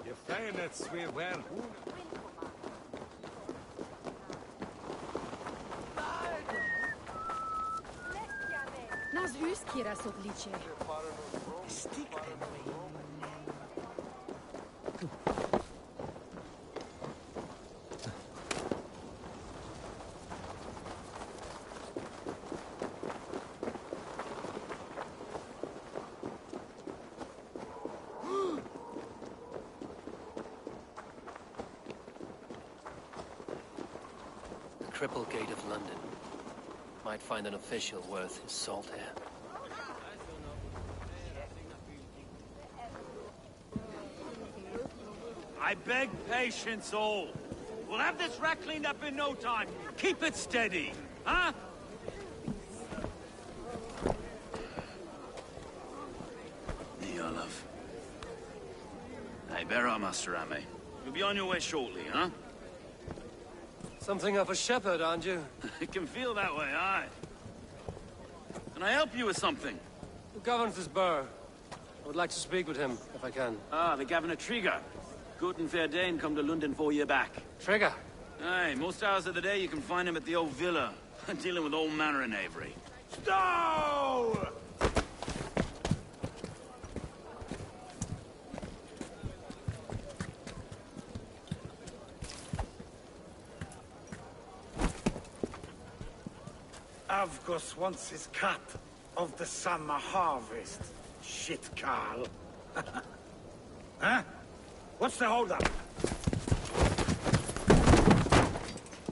Je fenet swear. Nas huskira sodliče. Stick them away. Triple Gate of London. Might find an official worth his salt here. I beg patience, all. We'll have this wreck cleaned up in no time. Keep it steady, huh? Here, love. Hey, bear up, Master Ame. You'll be on your way shortly, huh? Something of a shepherd, aren't you? It can feel that way, aye. Can I help you with something? Who governs this burr? I would like to speak with him, if I can. Ah, the Governor Trigger. Good and fair Dane come to London 4 year back. Trigger? Aye, most hours of the day you can find him at the old villa, dealing with all manner of knavery. Stow! Avgos wants his cut of the summer harvest. Shit, Carl. Huh? What's the holdup?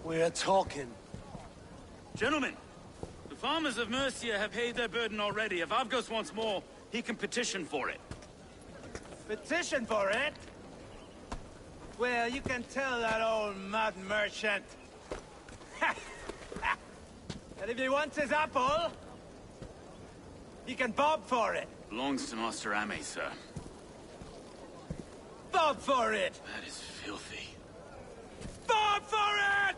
We're talking. Gentlemen, the farmers of Mercia have paid their burden already. If Avgos wants more, he can petition for it. Petition for it? Well, you can tell that old mud merchant. And if he wants his apple, he can bob for it. Belongs to Master Ame, sir. Bob for it! That is filthy. Bob for it!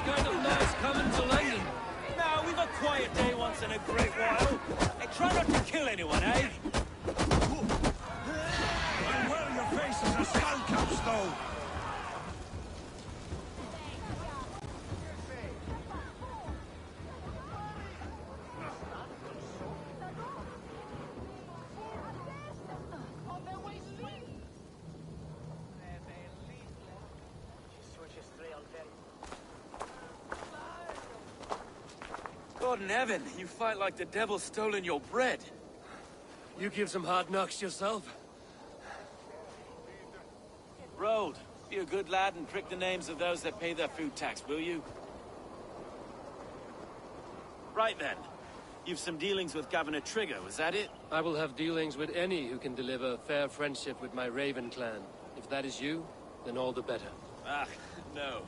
kind of noise coming to London? Now, we've a quiet day once in a great while. Hey, try not to kill anyone, eh? Well, your face is a skull caps, though. God in heaven, you fight like the devil's stolen your bread. You give some hard knocks yourself? Road, be a good lad and prick the names of those that pay their food tax, will you? Right then. You've some dealings with Governor Trigger, was that it? I will have dealings with any who can deliver fair friendship with my Raven clan. If that is you, then all the better. Ah, no.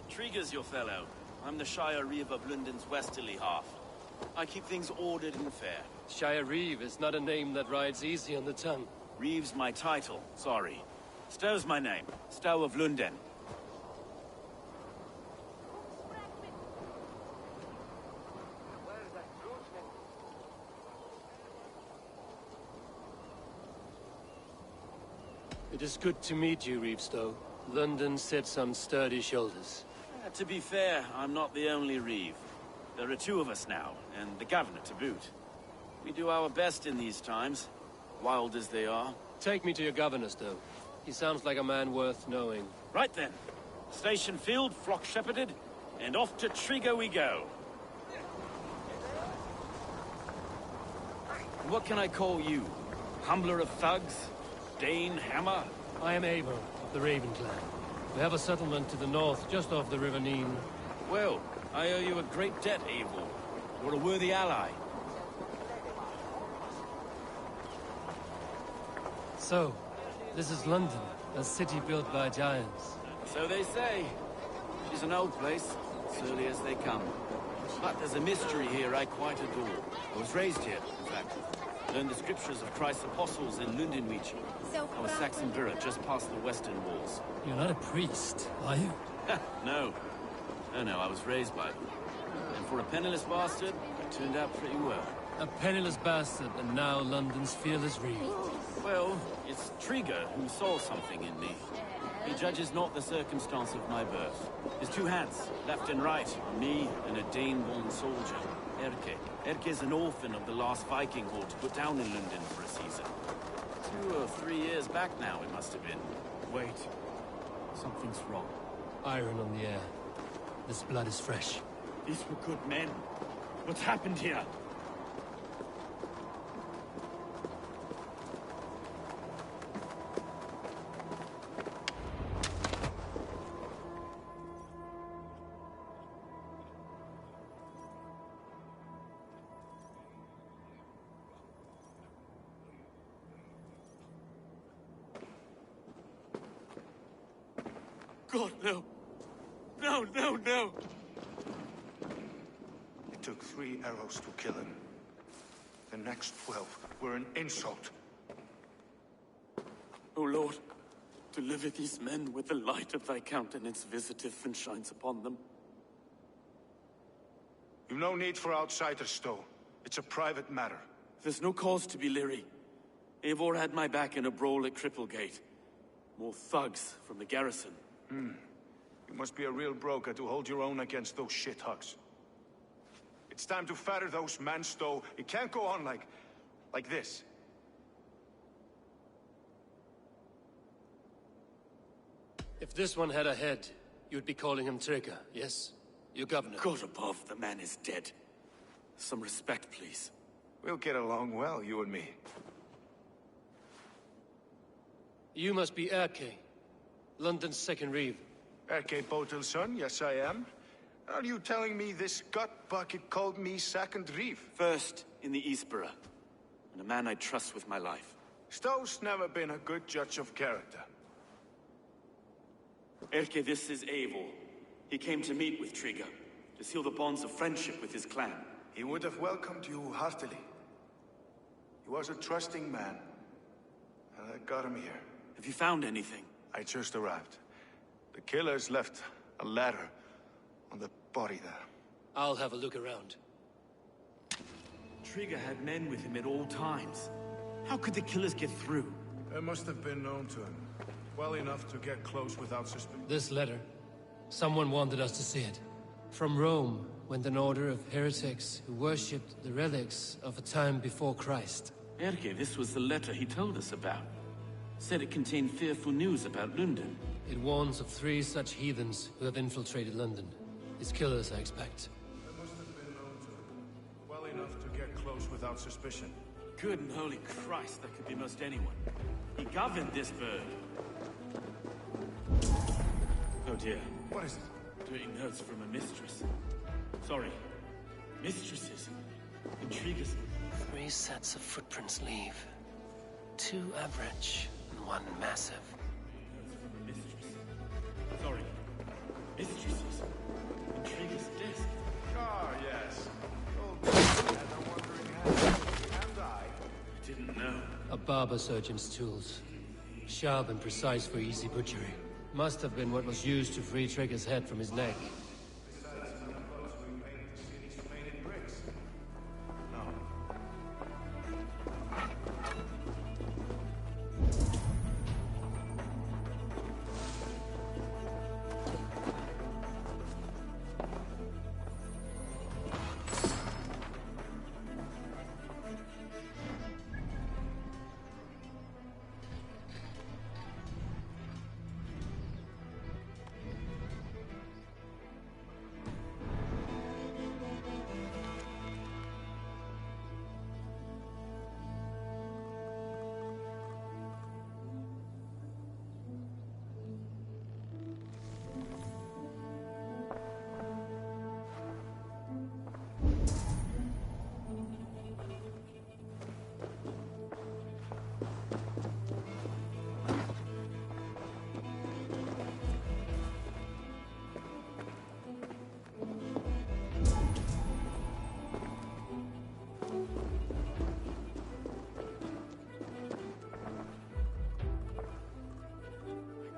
Trigger's your fellow. I'm the Shire Reeve of London's westerly half. I keep things ordered and fair. Shire Reeve is not a name that rides easy on the tongue. Reeve's my title, sorry. Stow's my name. Stow of London. It is good to meet you, Reevestow. London sits on sturdy shoulders. To be fair, I'm not the only Reeve. There are two of us now, and the governor to boot. We do our best in these times, wild as they are. Take me to your governor, Stow. He sounds like a man worth knowing. Right then. Station filled, flock shepherded, and off to Trigger we go. What can I call you? Humbler of thugs? Dane Hammer? I am Eivor of the Raven clan. We have a settlement to the north, just off the River Nene. Well, I owe you a great debt, Eivor. You're a worthy ally. So, this is London, a city built by giants. So they say. It's an old place, surly as they come. But there's a mystery here I quite adore. I was raised here, in fact. Learned the scriptures of Christ's apostles in Lundenwich. Our Saxon borough just past the western walls. You're not a priest, are you? No. No, I was raised by them. And for a penniless bastard, it turned out pretty well. A penniless bastard, and now London's fearless Reeve. Well, it's Trigger who saw something in me. He judges not the circumstance of my birth. His two hands, left and right, are me and a Dane-born soldier, Erke. Erke's an orphan of the last Viking horde put down in London for a season. 2 or 3 years back now, it must have been. Wait. Something's wrong. Iron on the air. This blood is fresh. These were good men. What's happened here? God, no. No, no, no! It took 3 arrows to kill him. The next 12 were an insult. O Lord, deliver these men with the light of thy countenance visiteth and shines upon them. You've no need for outsiders, Stow. It's a private matter. There's no cause to be leery. Eivor had my back in a brawl at Cripplegate. More thugs from the garrison. You must be a real broker to hold your own against those shithugs. It's time to fetter those men, Stow. It can't go on like this. If this one had a head, you'd be calling him Trigger, yes? Your governor. God above, the man is dead. Some respect, please. We'll get along well, you and me. You must be Erke, London's second Reeve. Erke Botel's son, yes I am. Are you telling me this gut bucket called me second Reeve? First in the Eastborough, and a man I trust with my life. Stow's never been a good judge of character. Erke, this is Eivor. He came to meet with Trigger, to seal the bonds of friendship with his clan. He would have welcomed you heartily. He was a trusting man, and I got him here. Have you found anything? I just arrived. The killers left a letter on the body there. I'll have a look around. Trigger had men with him at all times. How could the killers get through? They must have been known to him. Well enough to get close without suspicion. This letter. Someone wanted us to see it. From Rome went an order of heretics who worshipped the relics of a time before Christ. Erke, this was the letter he told us about. Said it contained fearful news about London. It warns of 3 such heathens who have infiltrated London. His killers, I expect. They must have been known to him. Well enough to get close without suspicion. Good and holy Christ, that could be most anyone. He governed this bird. Oh dear. What is it? Dirty notes from a mistress. Sorry. Mistresses. Intriguers. 3 sets of footprints leave. 2 average and 1 massive. Notes from a mistress. Sorry. Mistresses. Intriguers' desk. Ah, yes. Old man had a wandering hand. And I. I didn't know. A barber surgeon's tools. Sharp and precise for easy butchery. Must have been what was used to free Trigger's head from his neck. Besides, in the clothes we painted the city's painted bricks. No.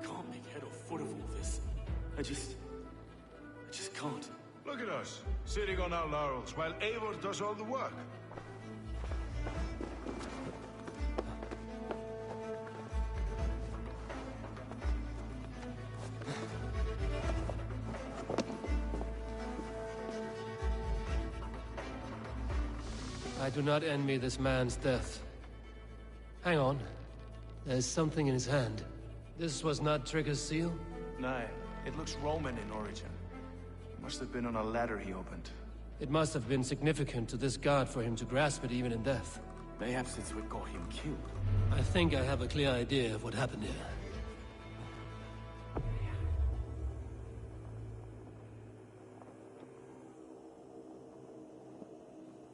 I can't make head or foot of all this. I just can't. Look at us, sitting on our laurels, while Eivor does all the work. I do not envy this man's death. Hang on. There's something in his hand. This was not Trigger's seal? No, it looks Roman in origin. Must have been on a ladder he opened. It must have been significant to this god for him to grasp it even in death. Perhaps it's what got him killed. I think I have a clear idea of what happened here.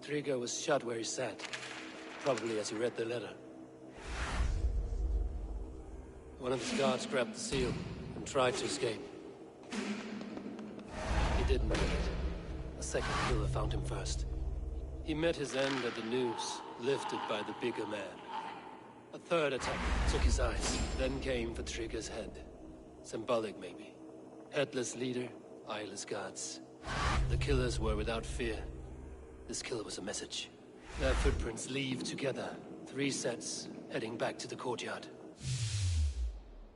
Trigger was shot where he sat. Probably as he read the letter. One of his guards grabbed the seal and tried to escape. He didn't make it. A second killer found him first. He met his end at the noose, lifted by the bigger man. A third attack took his eyes, then came for Trigger's head. Symbolic, maybe. Headless leader, eyeless guards. The killers were without fear. This killer was a message. Their footprints leave together. 3 sets, heading back to the courtyard.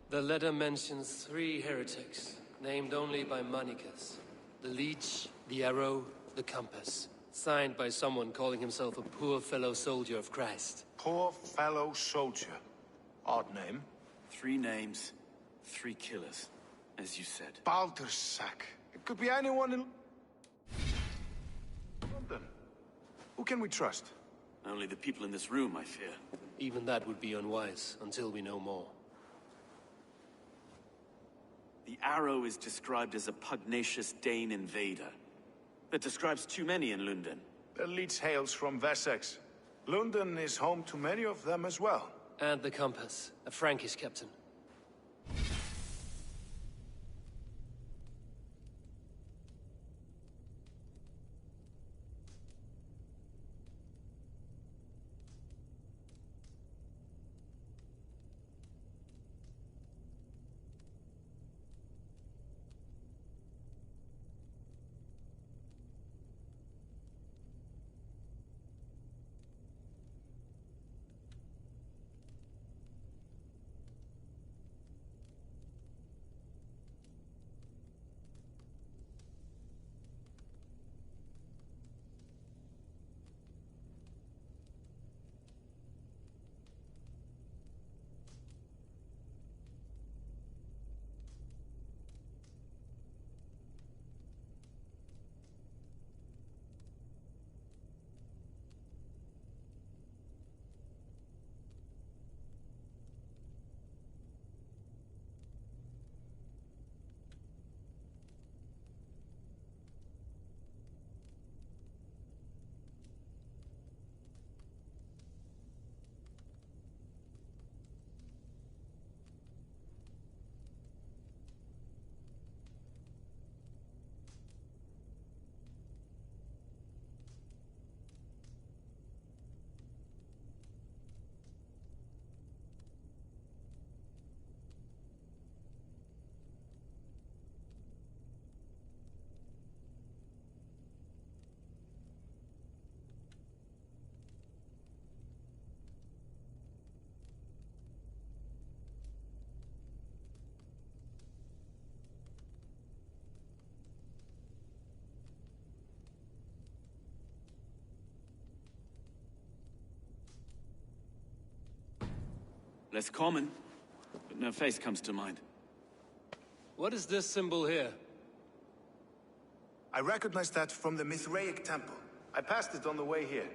The letter mentions 3 heretics, named only by Manicus. The leech, the arrow, the compass. Signed by someone calling himself a poor fellow soldier of Christ. Poor fellow soldier. Odd name. 3 names, 3 killers, as you said. Baldersack. It could be anyone in London. Who can we trust? Only the people in this room, I fear. Even that would be unwise, until we know more. The arrow is described as a pugnacious Dane invader. That describes too many in London. The leech hails from Wessex. London is home to many of them as well. And the compass, a Frankish captain. Less common, but no face comes to mind. What is this symbol here? I recognize that from the Mithraic temple. I passed it on the way here.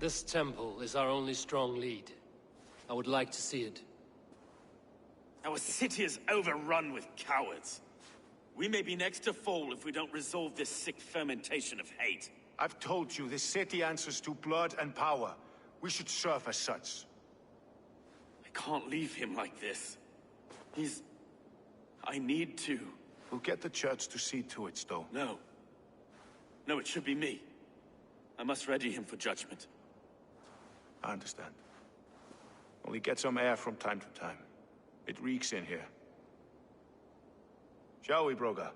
This temple is our only strong lead. I would like to see it. Our city is overrun with cowards. We may be next to fall if we don't resolve this sick fermentation of hate. I've told you, this city answers to blood and power. We should serve as such. I can't leave him like this. I need to. We'll get the church to see to it, Stowe. No. No, it should be me. I must ready him for judgment. I understand. Only get some air from time to time. It reeks in here. Shall we, Broga?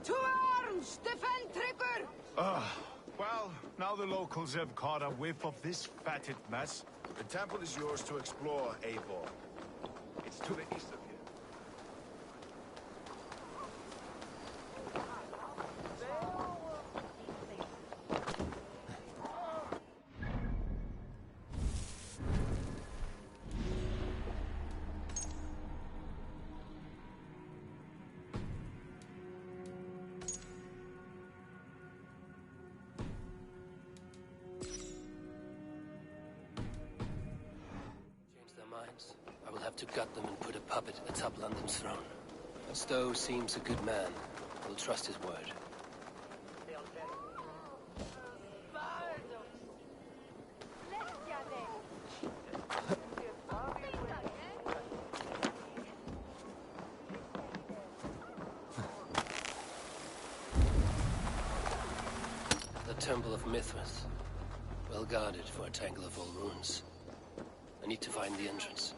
To arms! Defend Trigger! Well, now the locals have caught a whiff of this fatted mess. The temple is yours to explore, Eivor. It's to the east of here. I will have to gut them and put a puppet atop London's throne. And Stowe seems a good man. We'll trust his word. The Temple of Mithras. Well guarded for a tangle of old ruins. I need to find the entrance.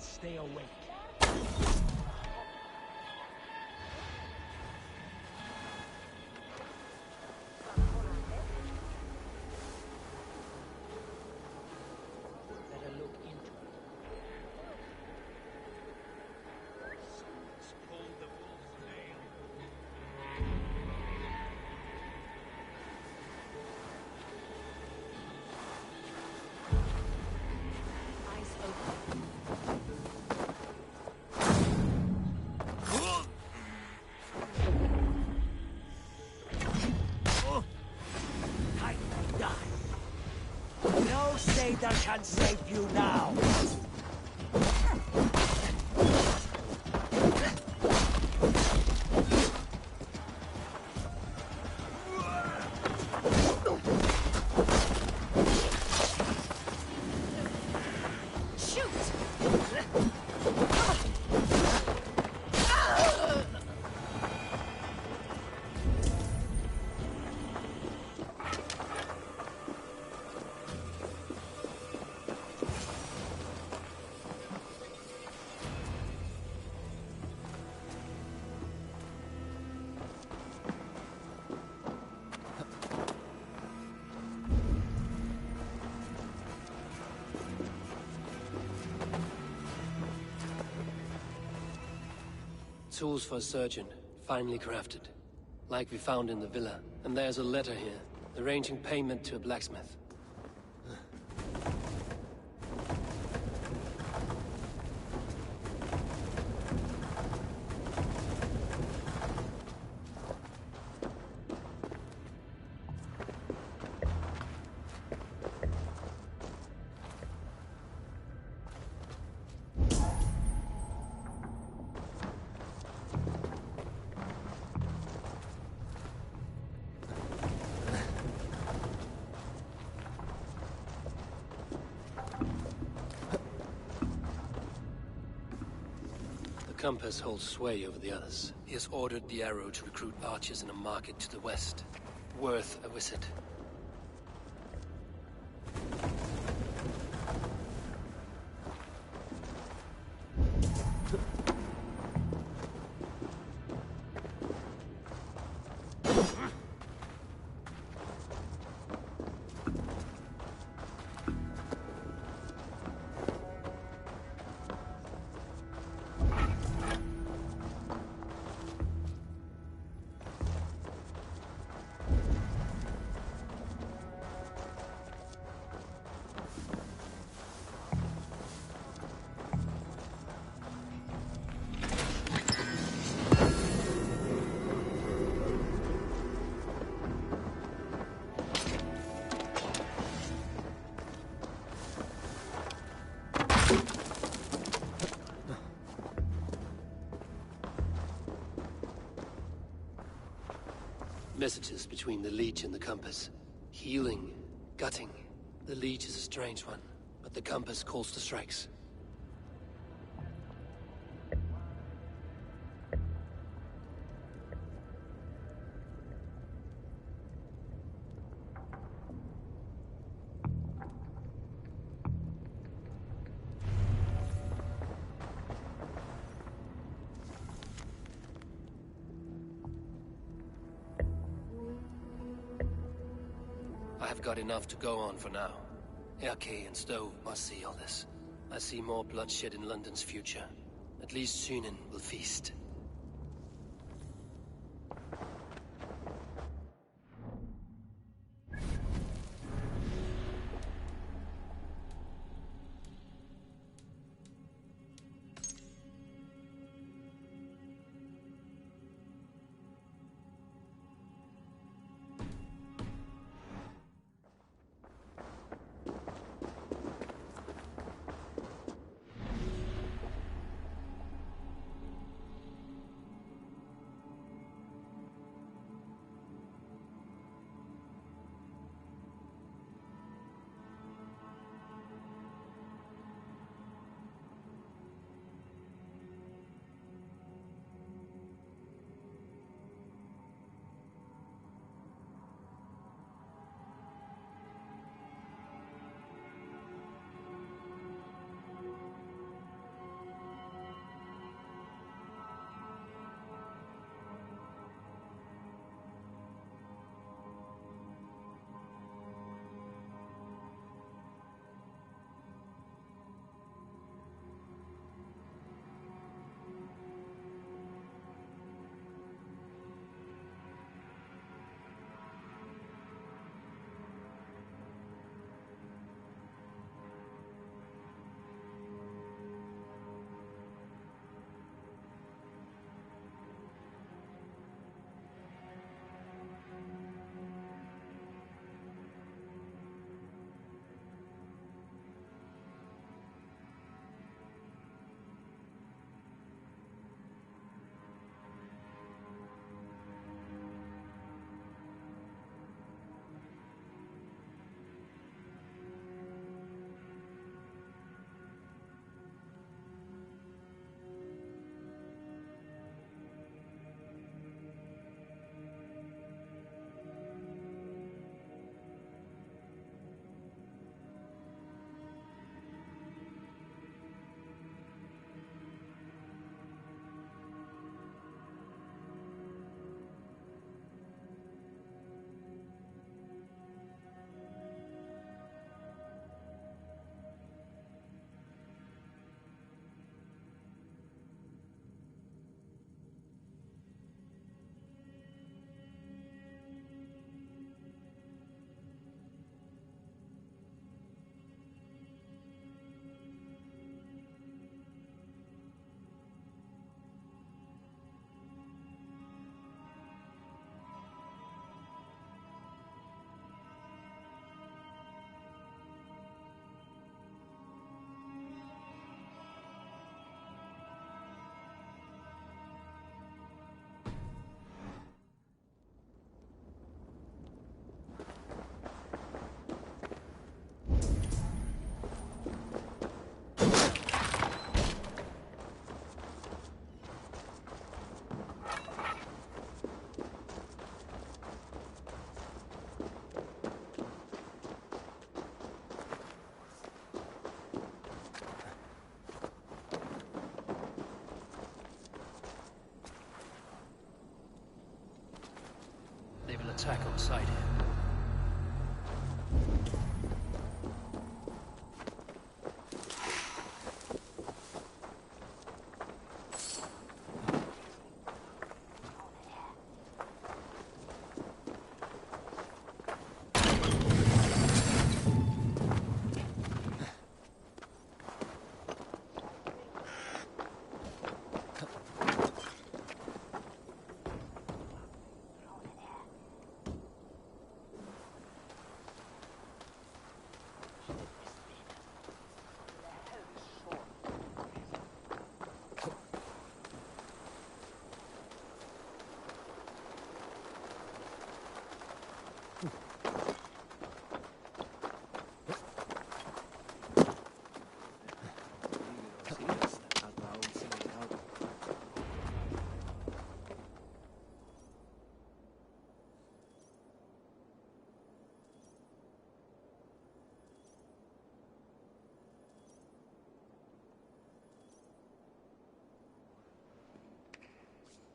Stay awake. Better look into it. Eyes open. No Seder can save you now! Shoot! tools for a surgeon, finely crafted. Like we found in the villa. And there's a letter here, arranging payment to a blacksmith. The compass holds sway over the others. He has ordered the arrow to recruit archers in a market to the west. Worth a visit. Messages between the Leech and the compass. Healing, gutting. The Leech is a strange one, but the compass calls the strikes. I've got enough to go on for now. Erke and Stove must see all this. I see more bloodshed in London's future. At least Synen will feast. attack on sight here.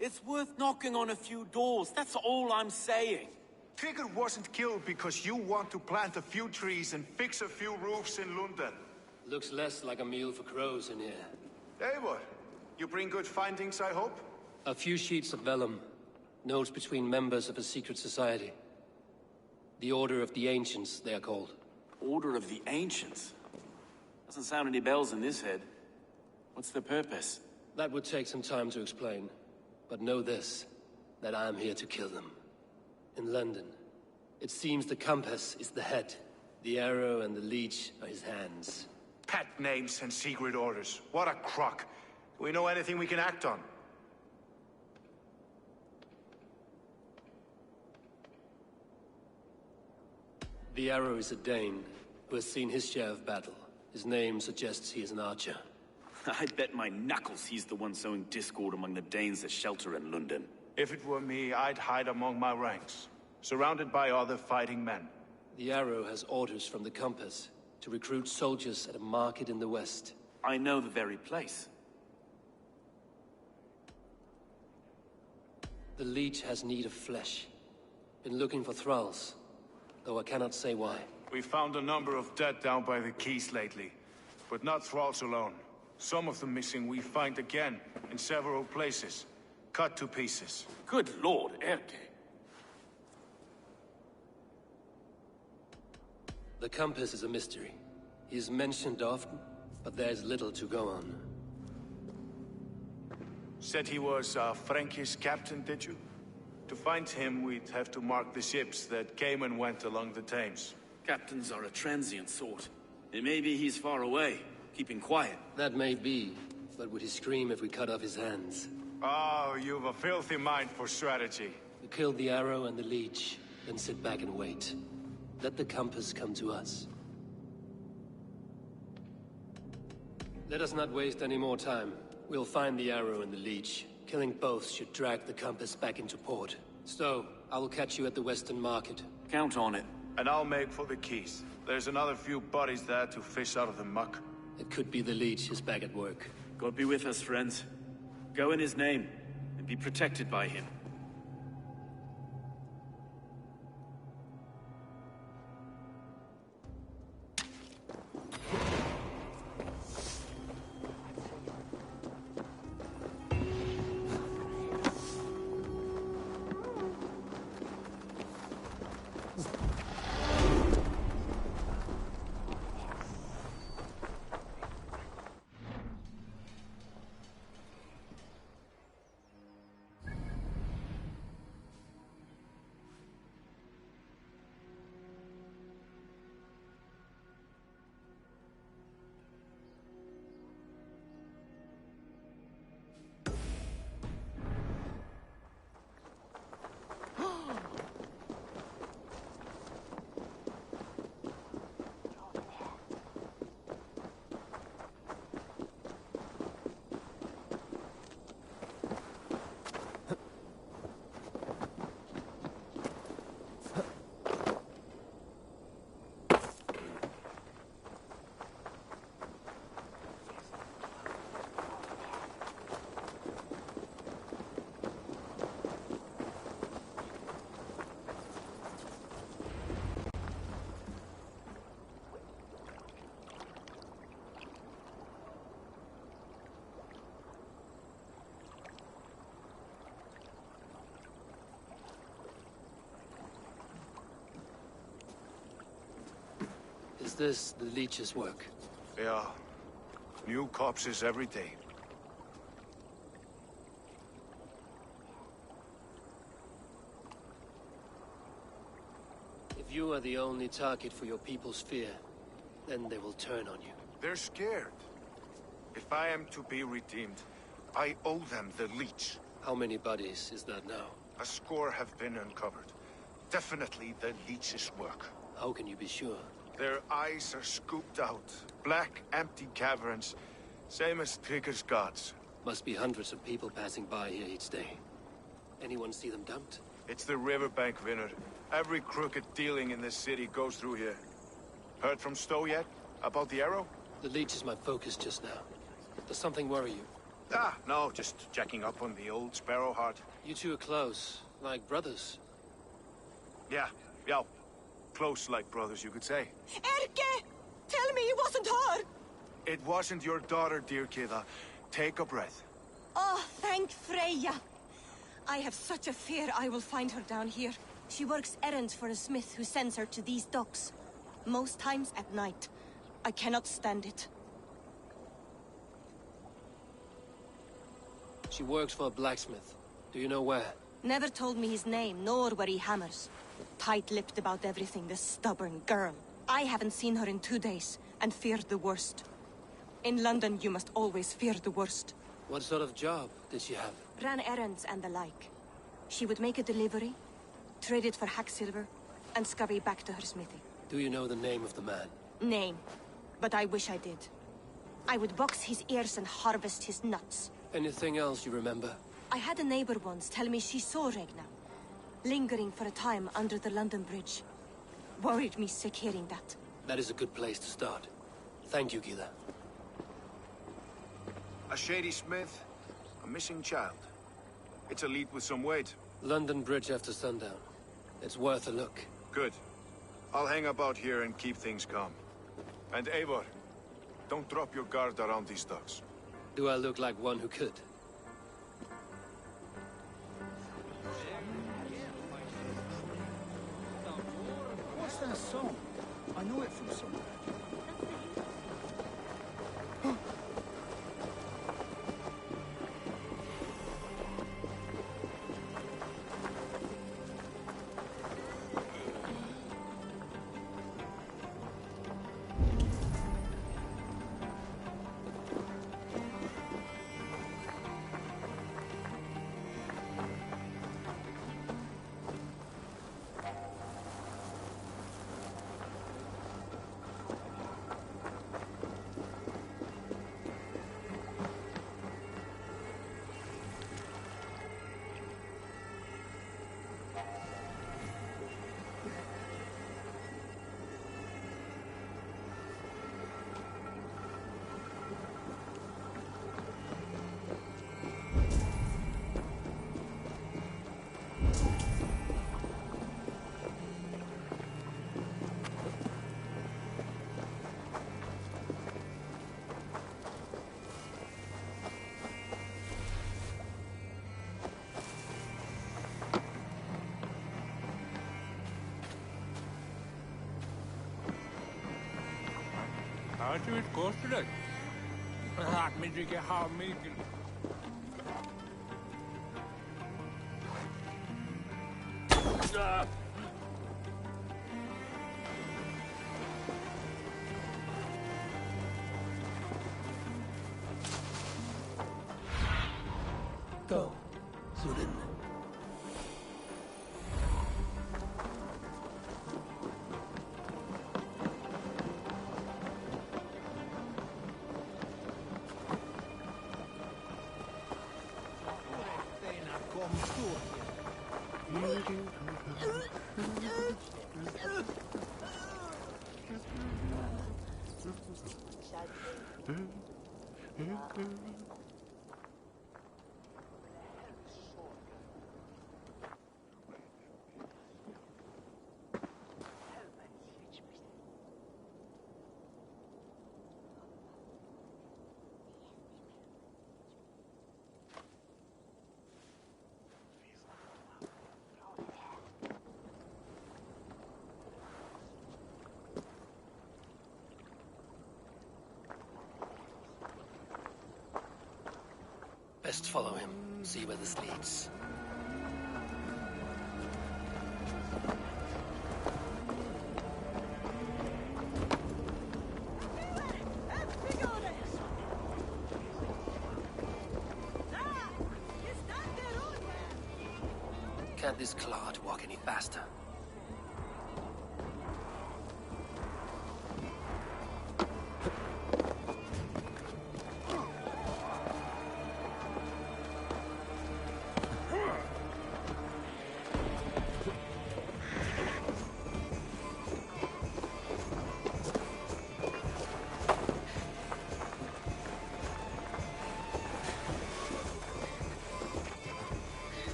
It's worth knocking on a few doors, that's all I'm saying. Trigger wasn't killed because you want to plant a few trees and fix a few roofs in London. Looks less like a meal for crows in here. Eivor, you bring good findings, I hope? A few sheets of vellum. Notes between members of a secret society. The Order of the Ancients, they are called. Order of the Ancients? Doesn't sound any bells in this head. What's the purpose? That would take some time to explain. But know this, that I am here to kill them. In London, it seems the compass is the head. The arrow and the leech are his hands. Pet names and secret orders. What a crock. Do we know anything we can act on? The arrow is a Dane, who has seen his share of battle. His name suggests he is an archer. I'd bet my knuckles he's the one sowing discord among the Danes that shelter in London. If it were me, I'd hide among my ranks, surrounded by other fighting men. The arrow has orders from the compass to recruit soldiers at a market in the west. I know the very place. The leech has need of flesh. Been looking for thralls, though I cannot say why. We found a number of dead down by the quays lately, but not thralls alone. Some of the missing we find again, in several places. Cut to pieces. Good lord, Erke. The compass is a mystery. He is mentioned often, but there is little to go on. Said he was a Frankish captain, did you? To find him, we'd have to mark the ships that came and went along the Thames. Captains are a transient sort. It may be he's far away, keeping quiet. That may be, but would he scream if we cut off his hands? Oh, you've a filthy mind for strategy. We kill the arrow and the leech, then sit back and wait. Let the compass come to us. Let us not waste any more time. We'll find the arrow and the leech. Killing both should drag the compass back into port. Stowe, I will catch you at the Western Market. Count on it. And I'll make for the quays. There's another few bodies there to fish out of the muck. It could be the leech is back at work. God be with us, friends. Go in his name, and be protected by him. this the leech's work? Yeah. New corpses every day. If you are the only target for your people's fear, then they will turn on you. They're scared. If I am to be redeemed, I owe them the leech. How many bodies is that now? A score have been uncovered. Definitely the leech's work. How can you be sure? Their eyes are scooped out. Black, empty caverns. Same as Trigger's gods. Must be hundreds of people passing by here each day. Anyone see them dumped? It's the riverbank, Vinner. Every crooked dealing in this city goes through here. Heard from Stowe yet? About the arrow? The leech is my focus just now. Does something worry you? Ah, no, just checking up on the old Sparrowheart. You two are close, like brothers. Yeah. Close like brothers, you could say. Erke! Tell me it wasn't her! It wasn't your daughter, dear Kida. Take a breath. Oh, thank Freya. I have such a fear I will find her down here. She works errands for a smith who sends her to these docks. Most times at night. I cannot stand it. She works for a blacksmith. Do you know where? Never told me his name, nor where he hammers. Tight-lipped about everything, this stubborn girl. I haven't seen her in 2 days, and feared the worst. In London, you must always fear the worst. What sort of job did she have? Ran errands and the like. She would make a delivery, trade it for hack silver, and scurry back to her smithy. Do you know the name of the man? Name. But I wish I did. I would box his ears and harvest his nuts. Anything else you remember? I had a neighbor once tell me she saw Regna, lingering for a time under the London Bridge. Worried me sick hearing that. That is a good place to start. Thank you, Gila. A shady smith, a missing child. It's a lead with some weight. London Bridge after sundown. It's worth a look. Good. I'll hang about here and keep things calm. And Eivor, don't drop your guard around these docks. Do I look like one who could? What's that song? I know it from somewhere. Hade vi kostet? Hat mig ikke har Mikkel. Go, Zulin. follow him, see where this leads. Can't this clod walk any faster?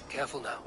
Careful now.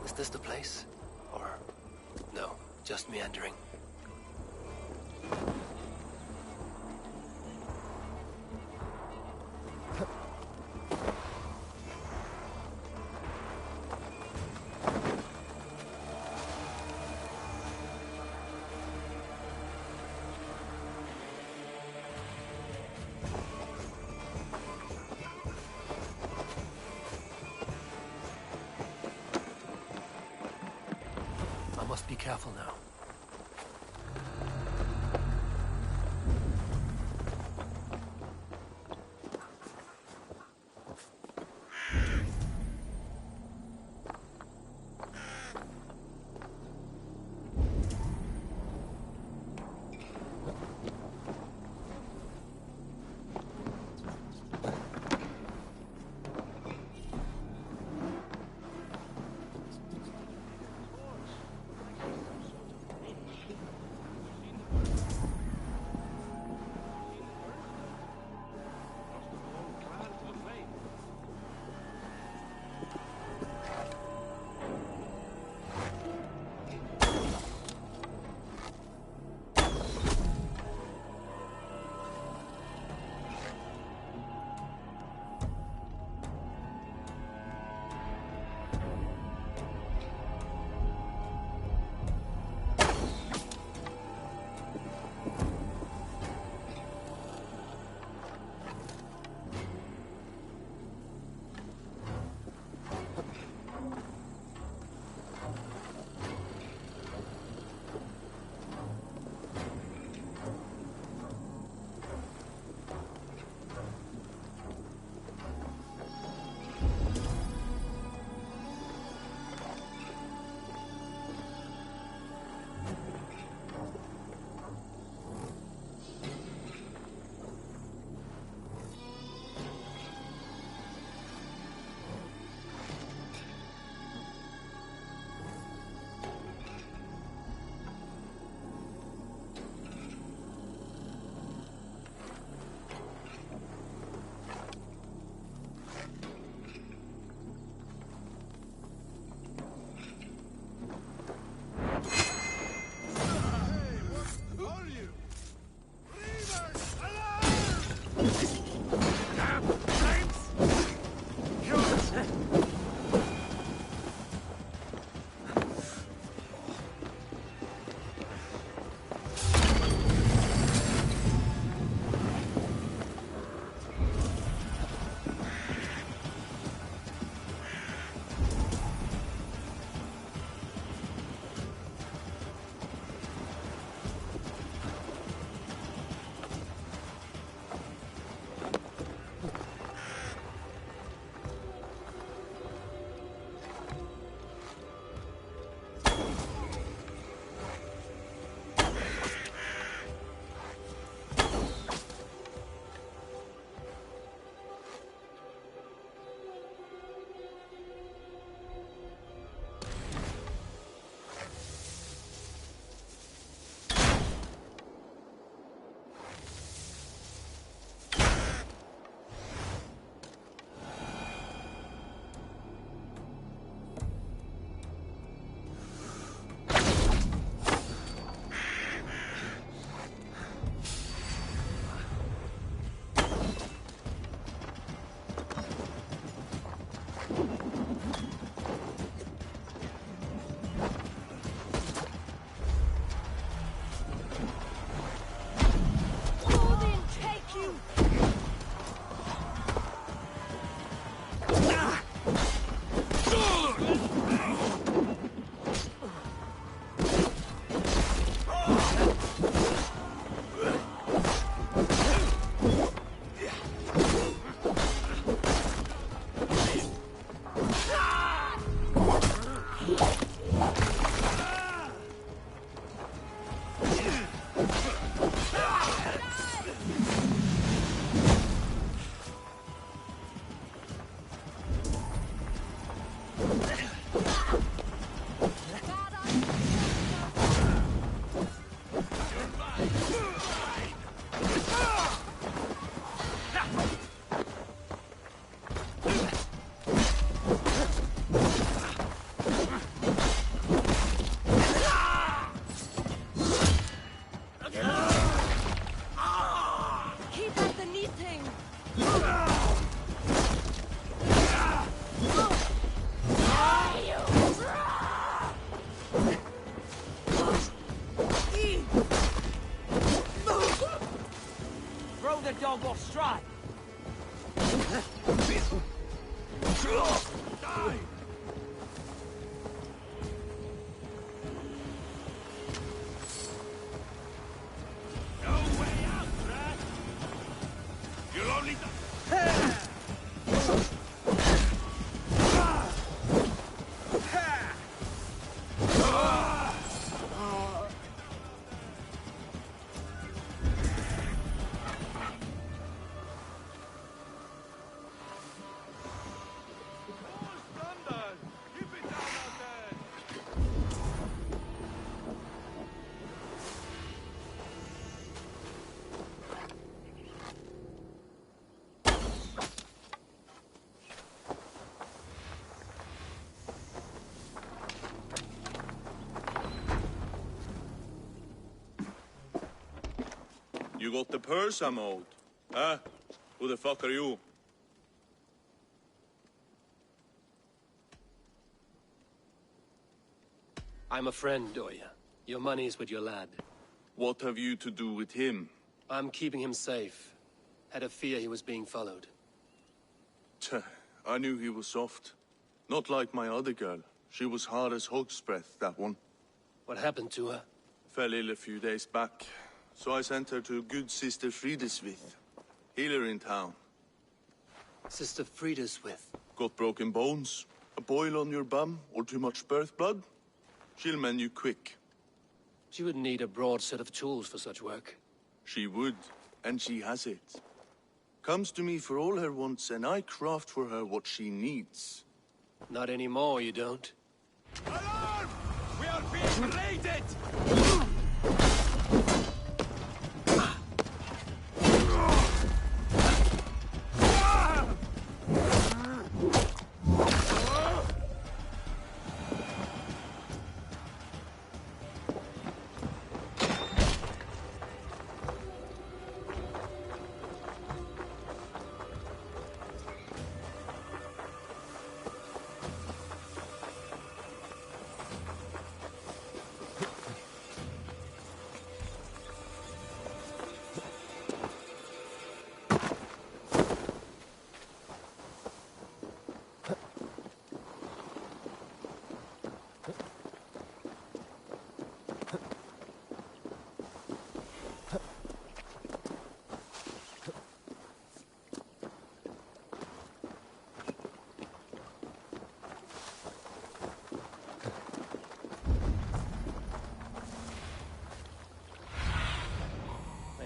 Is this the place? Or no, just meandering? I must be careful now. Longbow strike! Die! No way out, rat! You'll only You got the purse I'm owed. Huh? Who the fuck are you? I'm a friend, Oya. Your money's with your lad. What have you to do with him? I'm keeping him safe. Had a fear he was being followed. Tch, I knew he was soft. Not like my other girl. She was hard as hog's breath, that one. What happened to her? Fell ill a few days back. So I sent her to good Sister Frideswith. Healer in town. Sister Frideswith. Got broken bones, a boil on your bum, or too much birth blood? She'll mend you quick. She would need a broad set of tools for such work. She would, and she has it. Comes to me for all her wants, and I craft for her what she needs. Not anymore, you don't. Alarm! We are being raided!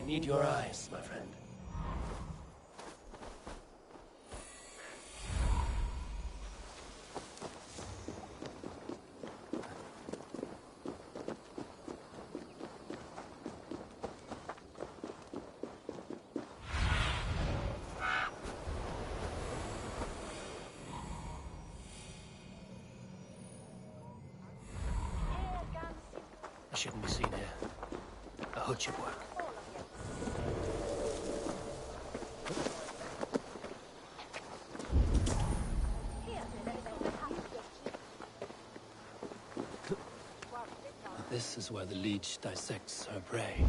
I need your eyes, my friend. I shouldn't be seen here. A hood should work. This is where the leech dissects her prey.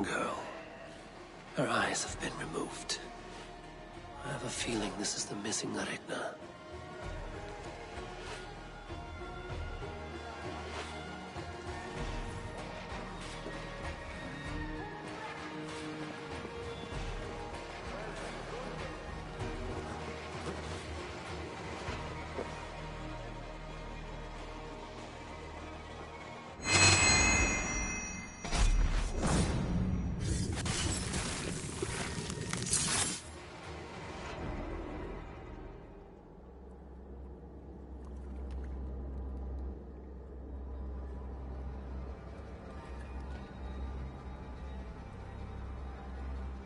girl. Her eyes have been removed. I have a feeling this is the missing Regna.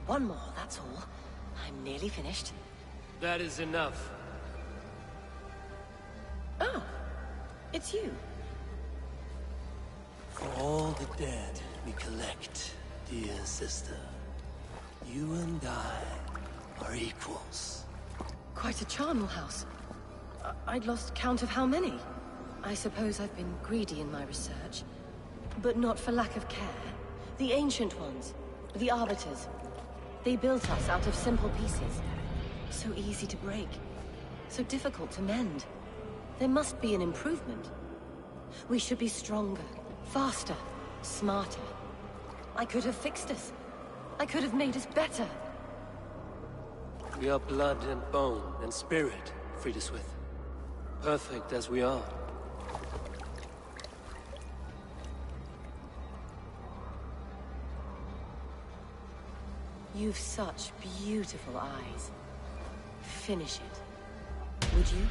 One more, that's all. I'm nearly finished. That is enough. Oh, it's you. For all the dead we collect, dear sister, you and I are equals. Quite a charnel house. I'd lost count of how many. I suppose I've been greedy in my research. But not for lack of care. The ancient ones, the arbiters, they built us out of simple pieces. So easy to break. So difficult to mend. There must be an improvement. We should be stronger, faster, smarter. I could have fixed us. I could have made us better. We are blood and bone and spirit, Friedeswith. Perfect as we are. You've such beautiful eyes. Finish it. Would you?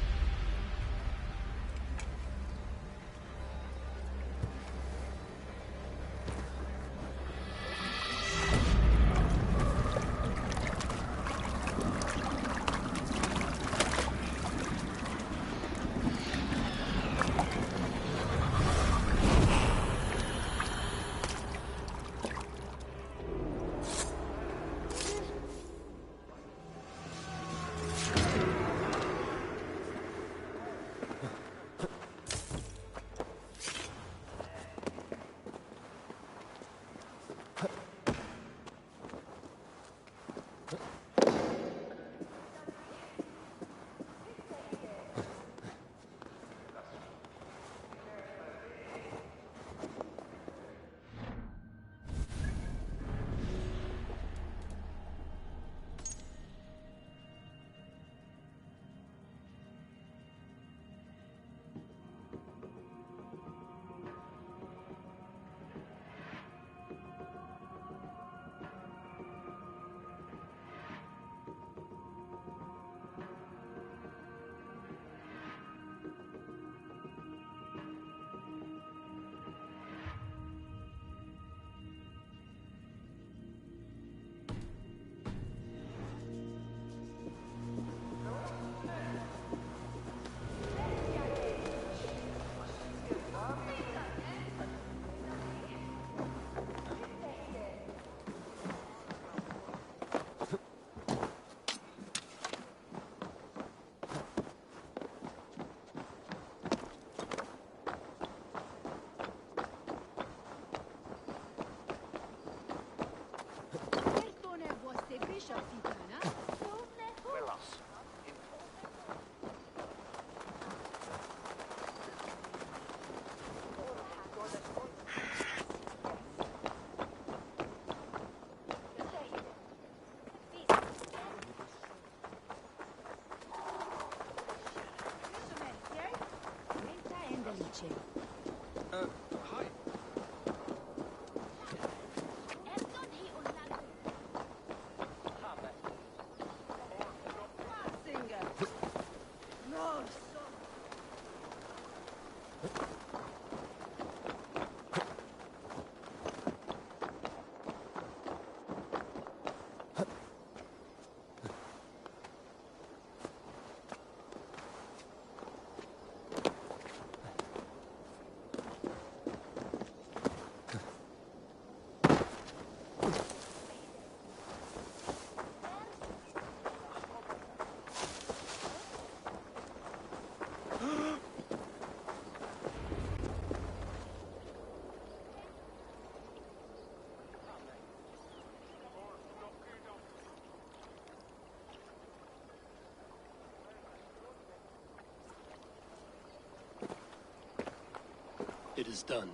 It is done.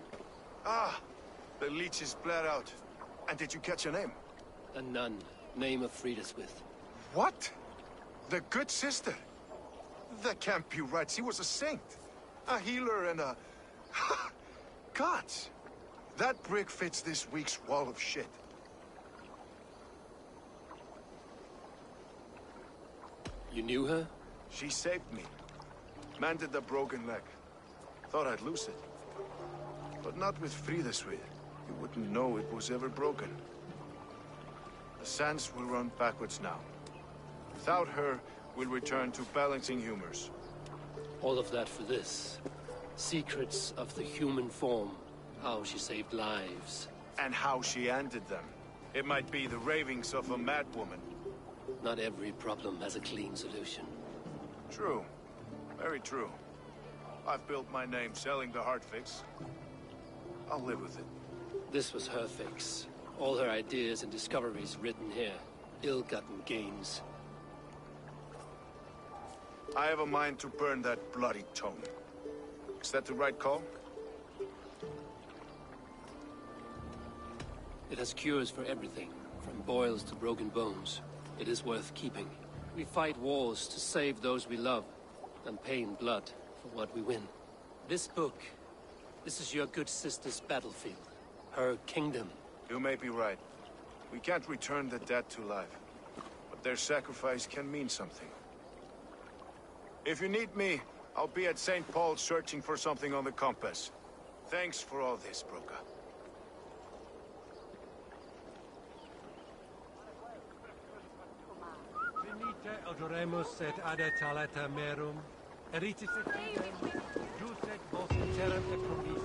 Ah, the leech is bled out. And did you catch her name? A nun, name of Friedaswith. What? The good sister? That can't be right. She was a saint. A healer and a... Gods! That brick fits this week's wall of shit. You knew her? She saved me. Mended the broken leg. Thought I'd lose it. But not with Friedaswith. You wouldn't know it was ever broken. The sands will run backwards now. Without her, we'll return to balancing humors. All of that for this. Secrets of the human form. How she saved lives. And how she ended them. It might be the ravings of a madwoman. Not every problem has a clean solution. True. Very true. I've built my name selling the heart fix. I'll live with it. This was her fix. All her ideas and discoveries written here. Ill-gotten gains. I have a mind to burn that bloody tome. Is that the right call? It has cures for everything, from boils to broken bones. It is worth keeping. We fight wars to save those we love, and pay in blood for what we win. This book, this is your good sister's battlefield. Her kingdom. You may be right. We can't return the dead to life. But their sacrifice can mean something. If you need me, I'll be at St. Paul's searching for something on the compass. Thanks for all this, Broca. Venite odoremus et ade taleta merum, eritis et idem, jus et vos terram et promis.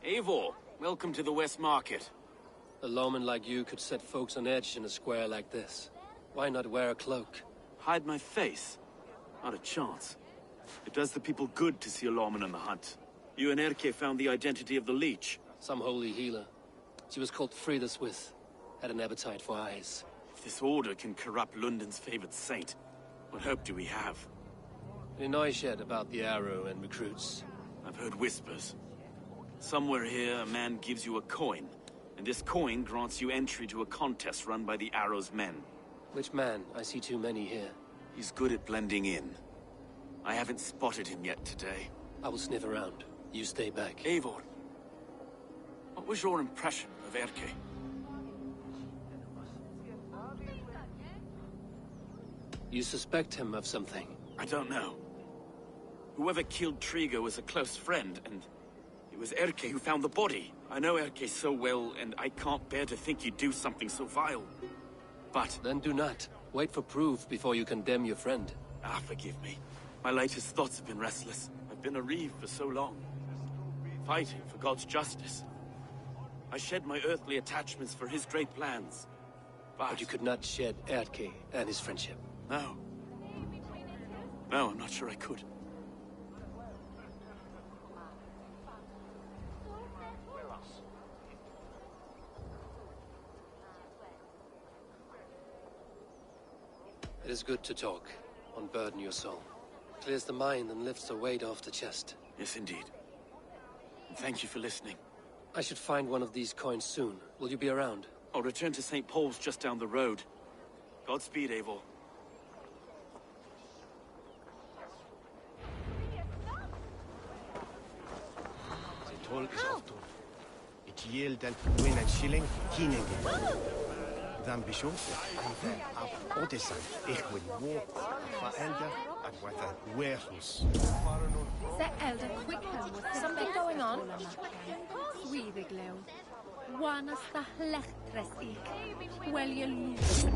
Eivor, welcome to the West Market. A lawman like you could set folks on edge in a square like this. Why not wear a cloak? Hide my face? Not a chance. It does the people good to see a lawman on the hunt. You and Erke found the identity of the leech. Some holy healer. She was called Friedaswith. Had an appetite for eyes. If this order can corrupt London's favored saint, what hope do we have? Any noise yet about the arrow and recruits? I've heard whispers. Somewhere here, a man gives you a coin, and this coin grants you entry to a contest run by the Arrow's men. Which man? I see too many here. He's good at blending in. I haven't spotted him yet today. I will sniff around. You stay back. Eivor, what was your impression of Erke? You suspect him of something? I don't know. Whoever killed Trigo was a close friend, and it was Erke who found the body. I know Erke so well, and I can't bear to think you'd do something so vile. But... Then do not. Wait for proof before you condemn your friend. Ah, forgive me. My latest thoughts have been restless. I've been a reeve for so long. Fighting for God's justice. I shed my earthly attachments for his great plans. But you could not shed Erke and his friendship. No. No, I'm not sure I could. It is good to talk, unburden your soul. Clears the mind and lifts the weight off the chest. Yes, indeed. And thank you for listening. I should find one of these coins soon. Will you be around? I'll return to St. Paul's just down the road. Godspeed, Eivor. The toll is off to. It yield and win and shilling, keening. Dan Bischof, even ab Odessan, ich will walk, elder, and with a warehouse. The elder Wickham was something going on. Sweetie glow. One of the lectres ik. Well, you lose.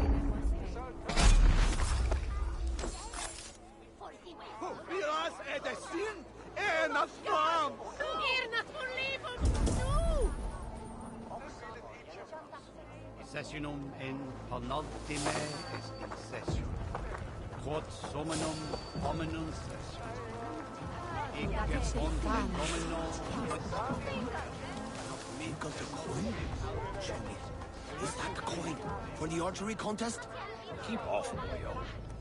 Viras är det synd, ena skam! Erna får leva nu! Sessionum in penultime est in session. Quod somenum hominum session. Ik gevonden hominum We got the coin? Show me. Is that the coin for the archery contest? Keep off, boyo.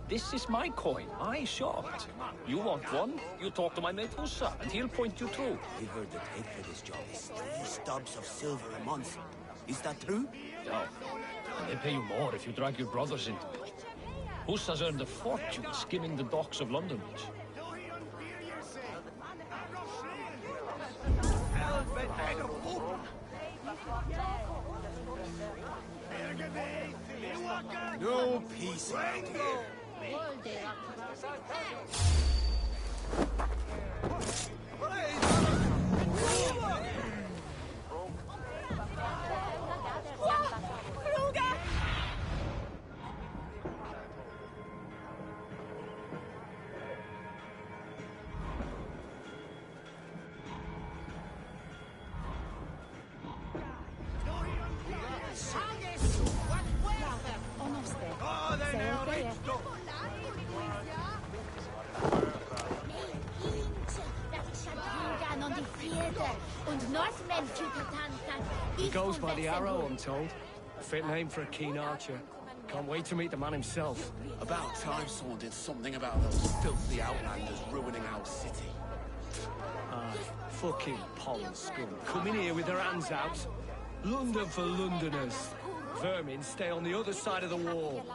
This is my coin. I shot. You want one? You talk to my mate Hussa, and he'll point you through. We heard the take for this job is 3 stubs of silver a month. Is that true? Yeah. And they pay you more if you drag your brothers into it. Hussa's earned a fortune skimming the docks of London Beach. no peace around here. He goes by the arrow, I'm told. A fit name for a keen archer. Can't wait to meet the man himself. About time someone did something about those filthy outlanders ruining our city. Aye, fucking pond scum. Coming here with their hands out. London for Londoners. Vermin stay on the other side of the wall.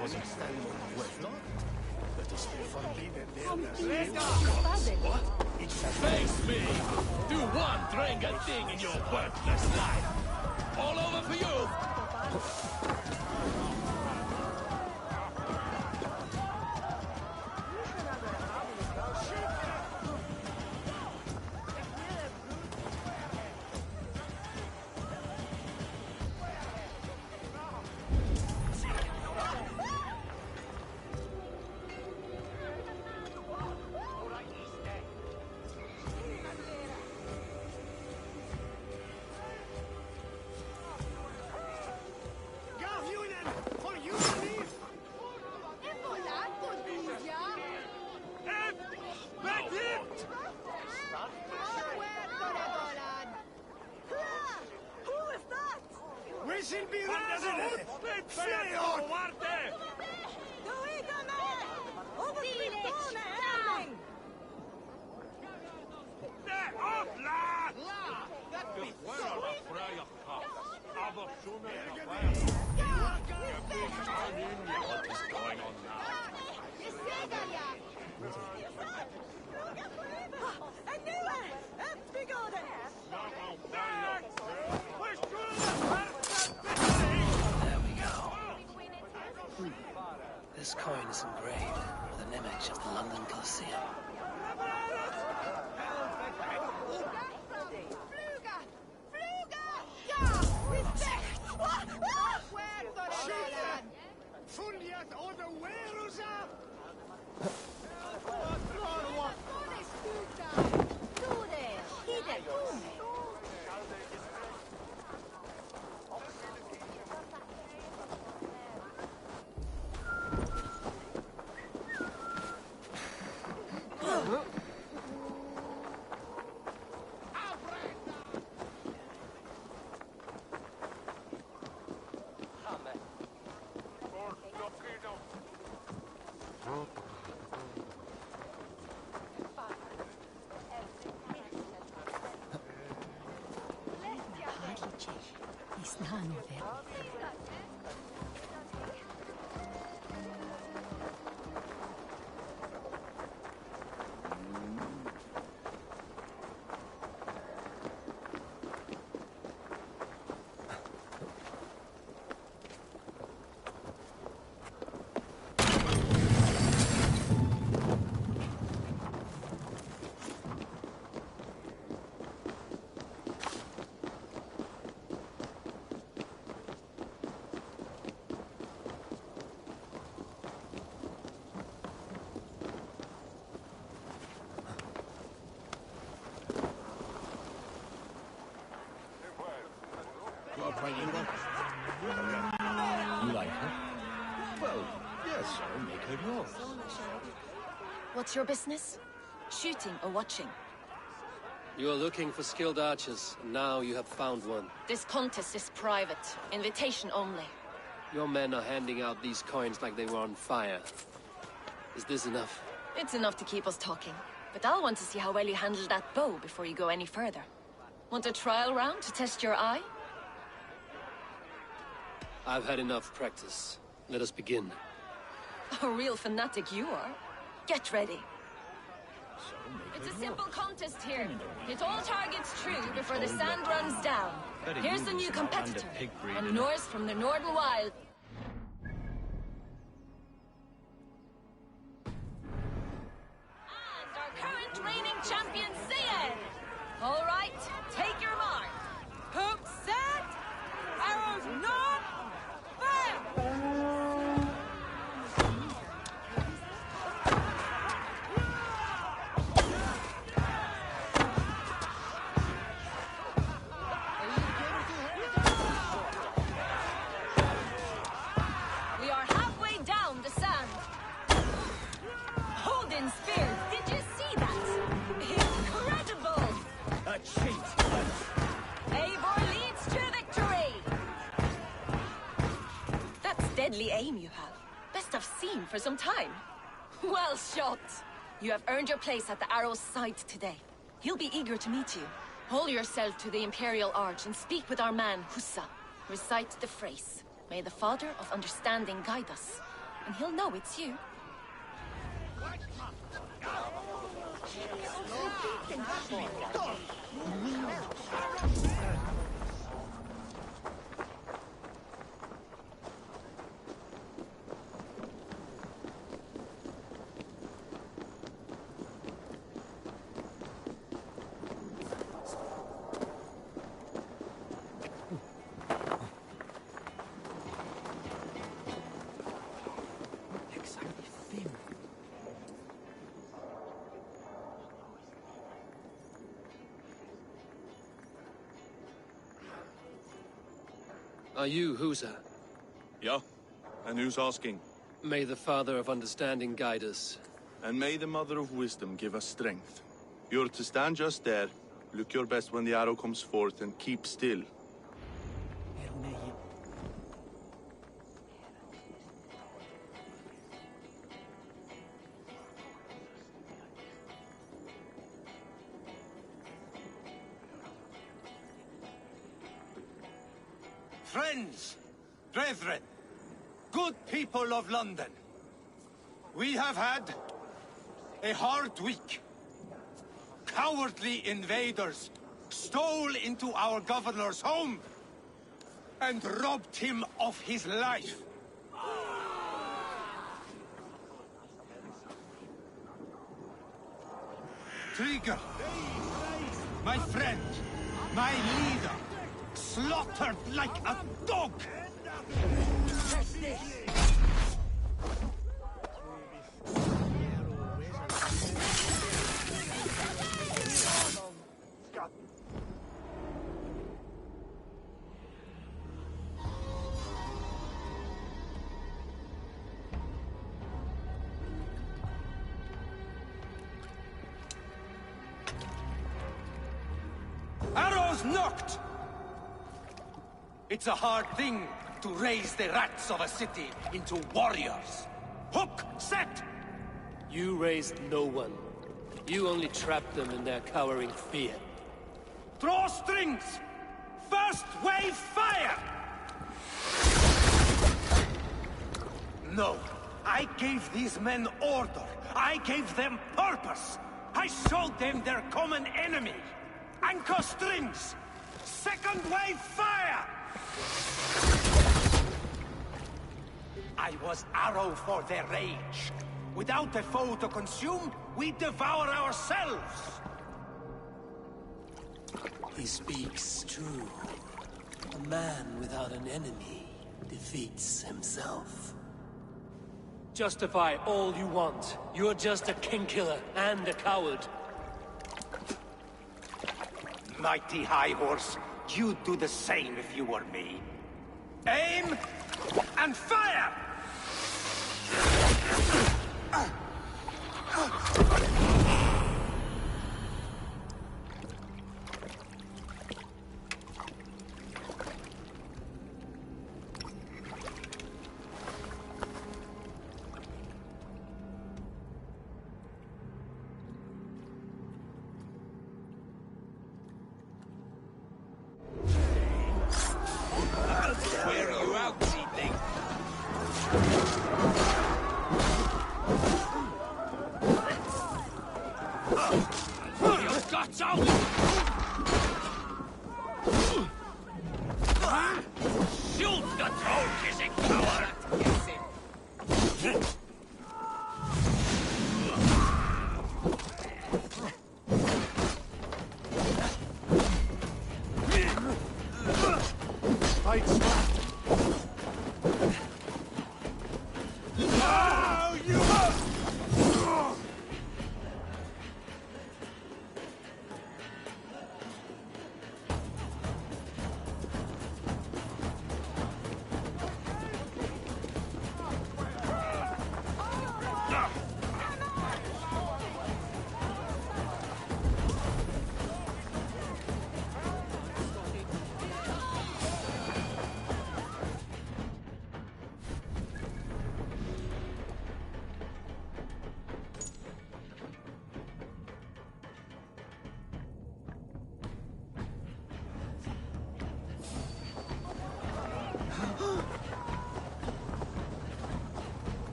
Wasn't standing on the way. But it's What? Face me! Do one drinking thing in your worthless life! All over for you! is engraved with an image of the London Coliseum. You like her? Well, yes, I'll make her yours. What's your business? Shooting or watching? You are looking for skilled archers, and now you have found one. This contest is private. Invitation only. Your men are handing out these coins like they were on fire. Is this enough? It's enough to keep us talking. But I'll want to see how well you handle that bow before you go any further. Want a trial round to test your eye? I've had enough practice. Let us begin. A real fanatic you are. Get ready. It's a simple contest here. Hit all targets true before the sand runs down. Here's the new competitor, and Norse from the Northern Wild. And our current reigning champion, Sia. All right, take your mark. Hook set. Arrows not. Fire. Deadly aim you have. Best I've seen for some time. Well shot. You have earned your place at the Arrow's side today. He'll be eager to meet you. Hold yourself to the Imperial Arch and speak with our man, Hussa. Recite the phrase. May the Father of Understanding guide us. And he'll know it's you. Are you Husa? Yeah, and who's asking? May the Father of Understanding guide us. And may the Mother of Wisdom give us strength. You're to stand just there, look your best when the arrow comes forth, and keep still. Friends, brethren, good people of London, we have had a hard week. Cowardly invaders stole into our governor's home and robbed him of his life. Trigger! My friend! My leader! Slaughtered like a dog! Arrows knocked! It's a hard thing to raise the rats of a city into warriors. Hook set! You raised no one. You only trapped them in their cowering fear. Draw strings! First wave fire! No, I gave these men order. I gave them purpose. I showed them their common enemy. Anchor strings! Second wave fire! I was arrow for their rage. Without a foe to consume, we devour ourselves! He speaks true. A man without an enemy defeats himself. Justify all you want. You're just a king-killer and a coward. Mighty High Horse, you'd do the same if you were me. Aim and fire! Wear you out, seedling. Your guts out! Shoot the toe-kissing coward! Fight smart. Now you up!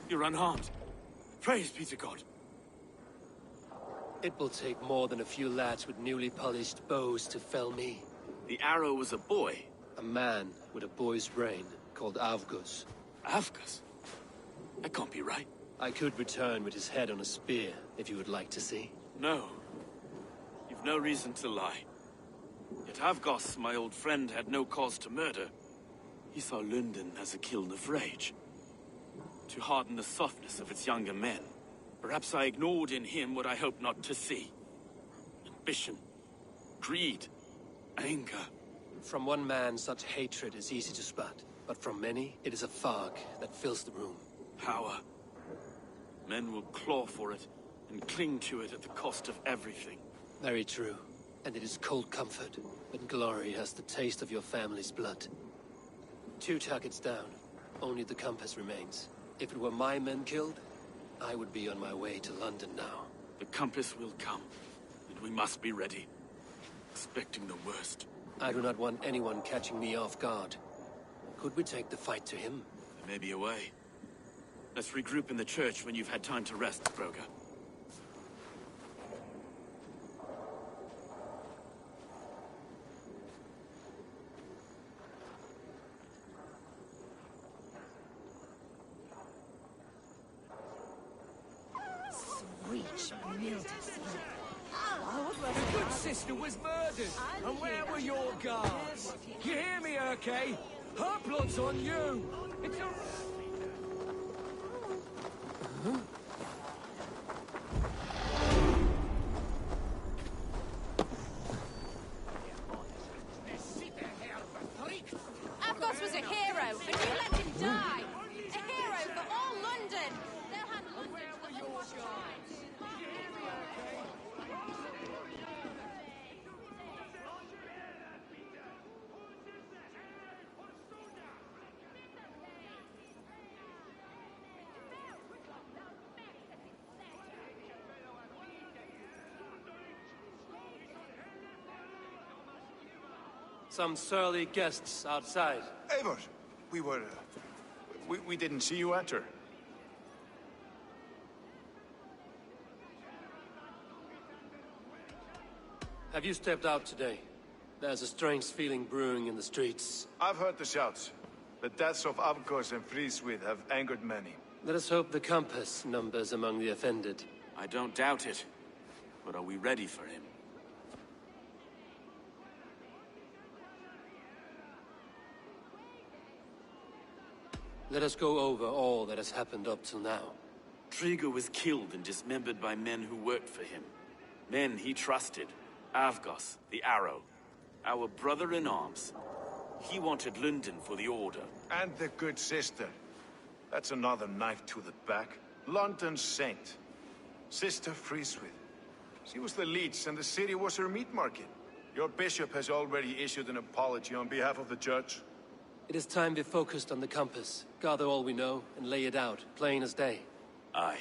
You're unharmed. Praise be to God. It will take more than a few lads with newly polished bows to fell me. The arrow was a boy. A man with a boy's brain, called Avgus. Avgus? That can't be right. I could return with his head on a spear, if you would like to see. No. You've no reason to lie. Yet Avgos, my old friend, had no cause to murder. He saw London as a kiln of rage. To harden the softness of its younger men. Perhaps I ignored in him what I hoped not to see. Ambition, greed, anger. From one man, such hatred is easy to spot. But from many, it is a fog that fills the room. Power. Men will claw for it, and cling to it at the cost of everything. Very true. And it is cold comfort when glory has the taste of your family's blood. 2 targets down. Only the compass remains. If it were my men killed, I would be on my way to London now. The compass will come, and we must be ready. Expecting the worst. I do not want anyone catching me off guard. Could we take the fight to him? There may be a way. Let's regroup in the church when you've had time to rest, Broga. The good sister was murdered, and where were your guards? You hear me, Urke? Her blood's on you! It's a... Avgos was a hero, and you let him die! A hero for all London! They'll hand London to the unwashed tribes! Some surly guests outside. Eivor, we didn't see you enter. Have you stepped out today? There's a strange feeling brewing in the streets. I've heard the shouts. The deaths of Avgos and Friswith have angered many. Let us hope the compass numbers among the offended. I don't doubt it. But are we ready for him? Let us go over all that has happened up till now. Triga was killed and dismembered by men who worked for him. Men he trusted. Avgos, the Arrow. Our brother-in-arms. He wanted London for the Order. And the good sister. That's another knife to the back. London's saint. Sister Friswith. She was the leech and the city was her meat market. Your bishop has already issued an apology on behalf of the church. It is time we focused on the compass, gather all we know, and lay it out, plain as day. Aye.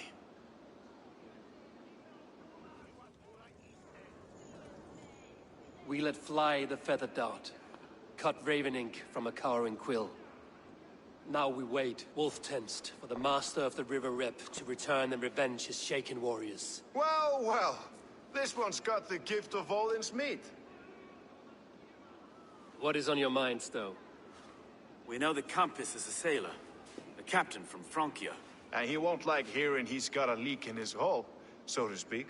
We let fly the feathered dart, cut raven ink from a cowering quill. Now we wait, wolf-tensed, for the master of the River Rep to return and revenge his shaken warriors. Well, well. This one's got the gift of Odin's meat. What is on your minds, though? We know the compass is a sailor. A captain from Francia. And he won't like hearing he's got a leak in his hull, so to speak.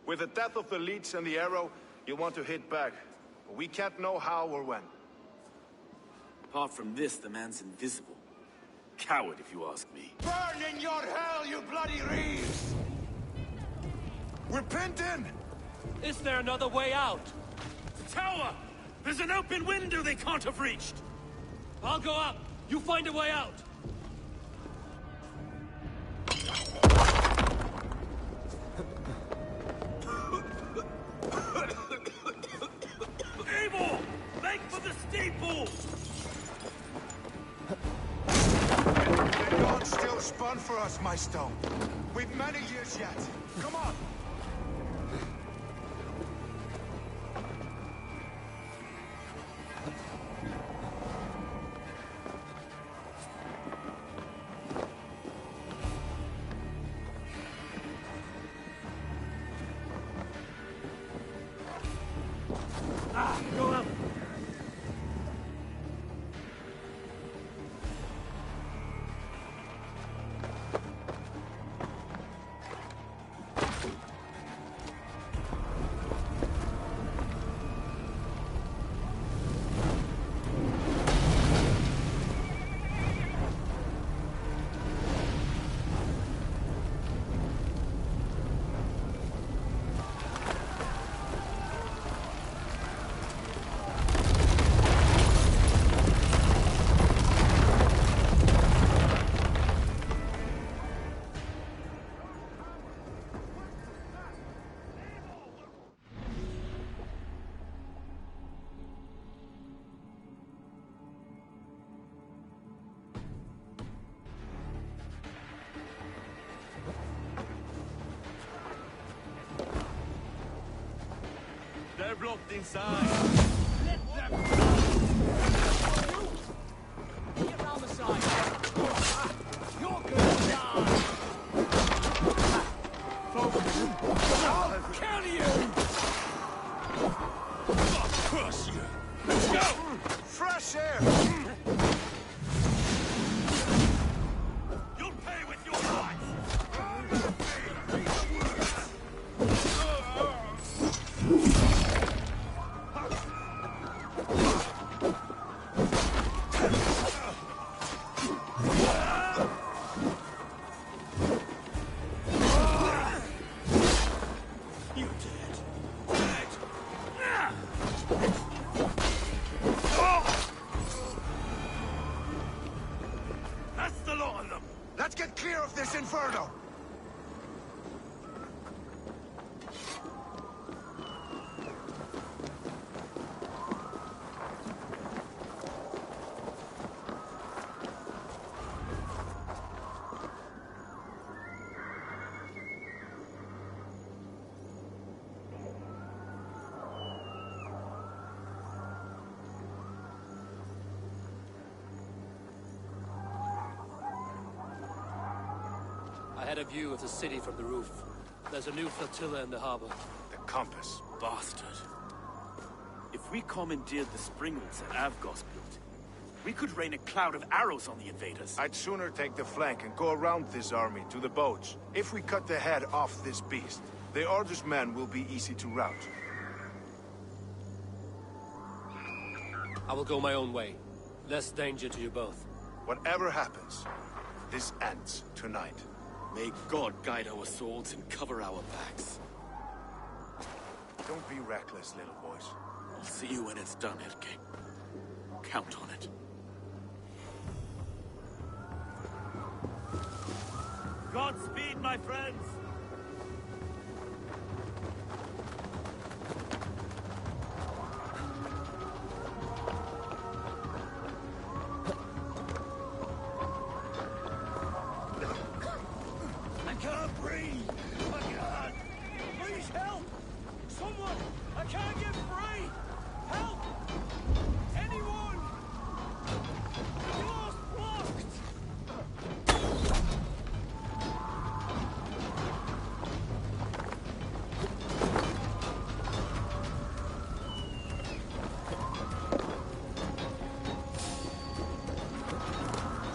With the death of the leech and the arrow, you want to hit back. But we can't know how or when. Apart from this, the man's invisible. Coward, if you ask me. Burn in your hell, you bloody reeves! We're pinned in! Is there another way out? Tower! There's an open window they can't have reached! I'll go up! You find a way out! Eivor! Make for the steeple! The dawn's still spun for us, my stone. We've many years yet. Come on! Go up! dropped inside. Let them get round the side. You're gonna die. I'll kill you. I'll crush you. Let's go. Fresh air! You'll pay with your life. That's the lot of them! Let's get clear of this inferno! I had a view of the city from the roof. There's a new flotilla in the harbor. The compass. Bastard. If we commandeered the springlets that Avgos built, we could rain a cloud of arrows on the invaders. I'd sooner take the flank and go around this army to the boats. If we cut the head off this beast, the Order's men will be easy to rout. I will go my own way. Less danger to you both. Whatever happens, this ends tonight. May God guide our swords and cover our backs. Don't be reckless, little boys. I'll see you when it's done, Erke. Count on it. Godspeed, my friends! I can't breathe. I can't. Please help. Someone. I can't get free. Help. Anyone. The door's blocked.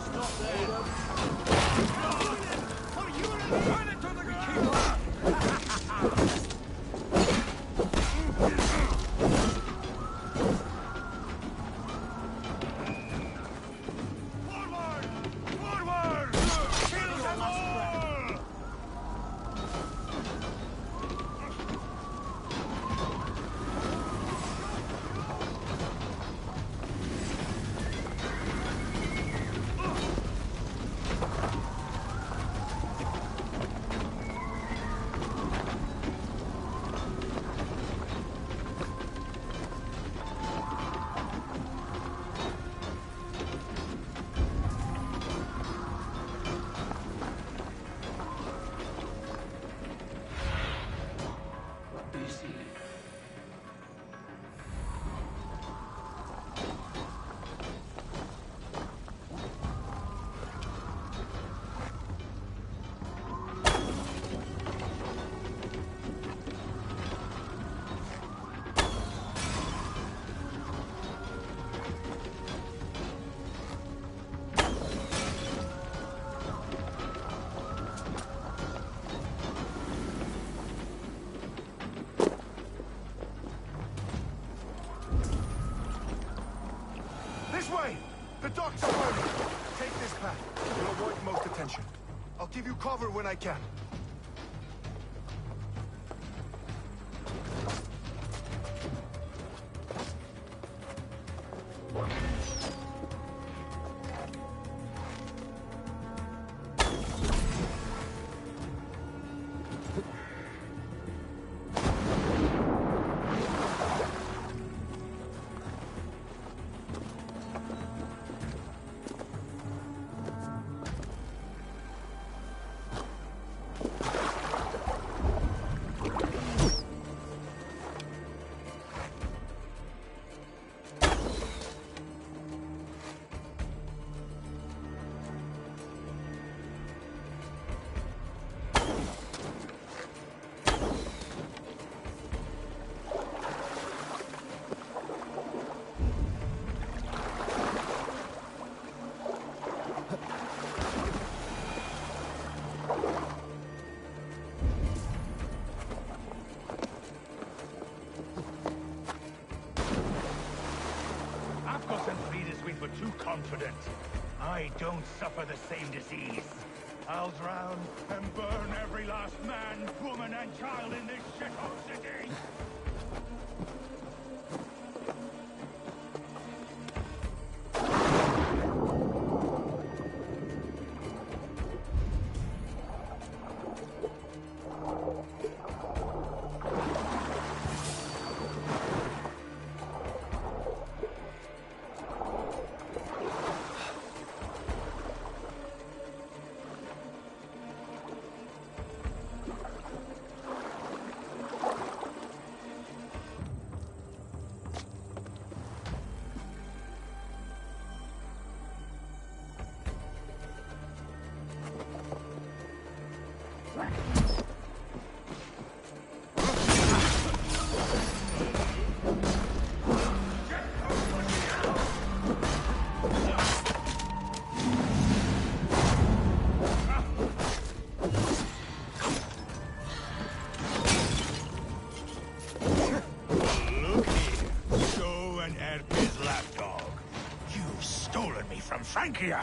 Stop there. This way! The docks are burning! Take this path. You'll avoid most attention. I'll give you cover when I can. too confident. I don't suffer the same disease. I'll drown and burn every last man, woman, and child in this shithole city! Frankia!